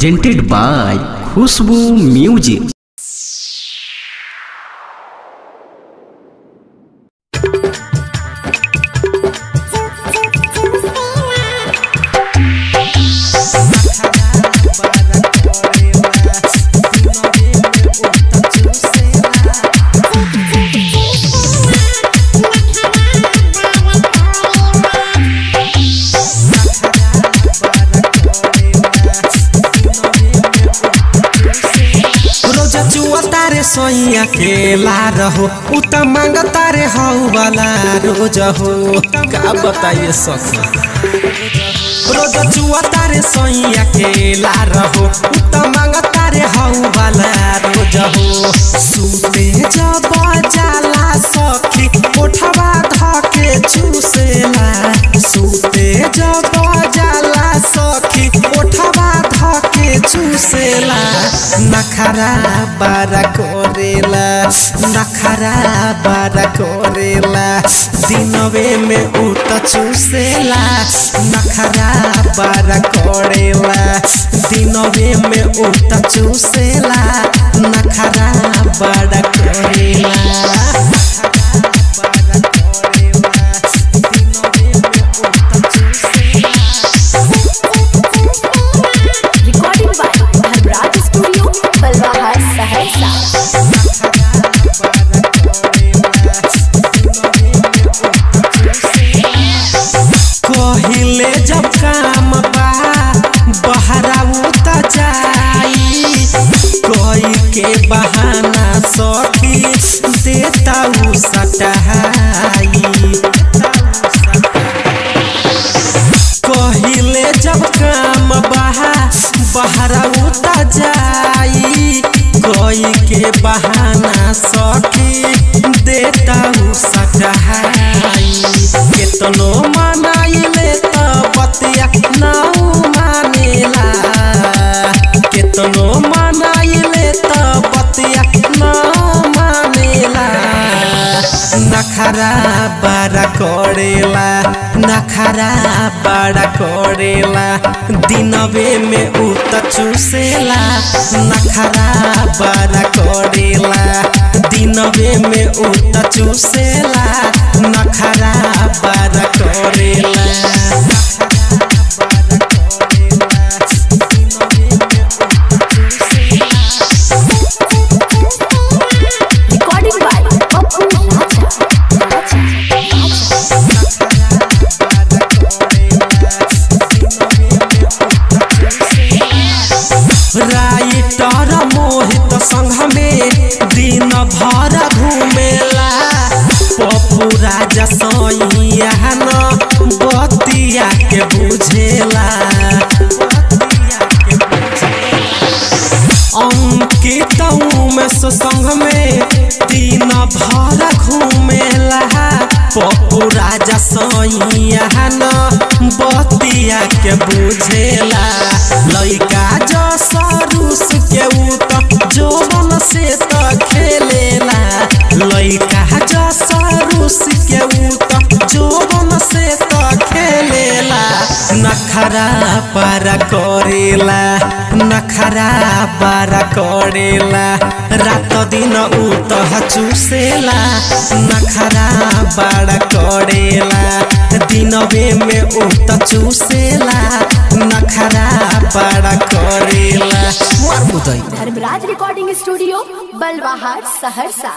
presented by Khushbu Music. तारे सोइया अकेला रहो उत मांग तारे हऊ वाला रोज हो का बताइए सखी रोज जुआ तारे सोइया अकेला रहो उत मांग तारे हऊ वाला रोज हो सुते जब जाला सखी ओठवा धके चूसेला सुते जब जाला सखी ओठवा धके चूसेला नखरा बारा कोरेला नखरा बारा कोरेला दिनवे में उत चूसेला नखरा बारा कोरेला दिनवे में उत चूसेला नखरा बारा कोरेला कहिले जब काम बा बहरा उता जाई कोई के बहाना सखी देता उ सटाई कहिले जब काम बा बहरा उता जाई कोई के बहाना सखी देता उ सटाई केतनो मनाइले त बतिया नाउ मानेला केतनो मनाइले त बतिया नाउ मानेला नखरा बारा कोरेला नखरा बारा कोरेला दिनवे में उत चूसेला नखरा बारा कोरेला दिनवे में उत चूसेला नखरा बारा कोरेला राइटर मोहित संग में दिन भर घूमेला पप्पू राजा सोइया न बतिया के बुझेला अंकित में संग में दिन भर घूमेला पप्पू राजा सोइया न बतिया के बुझेला लइका जो सरुस के उत जो मन से तो खेलेला लइका जो सरुस के उत जो मन से तो खेलेला नखरा पारा करेला नखरा पारा करेला रात दिन उत चूसेला नखरा पारा करेला दिनवे में उत चूसेला नखरा पारा करेला धर्मराज रिकॉर्डिंग स्टूडियो बलवाहर सहरसा।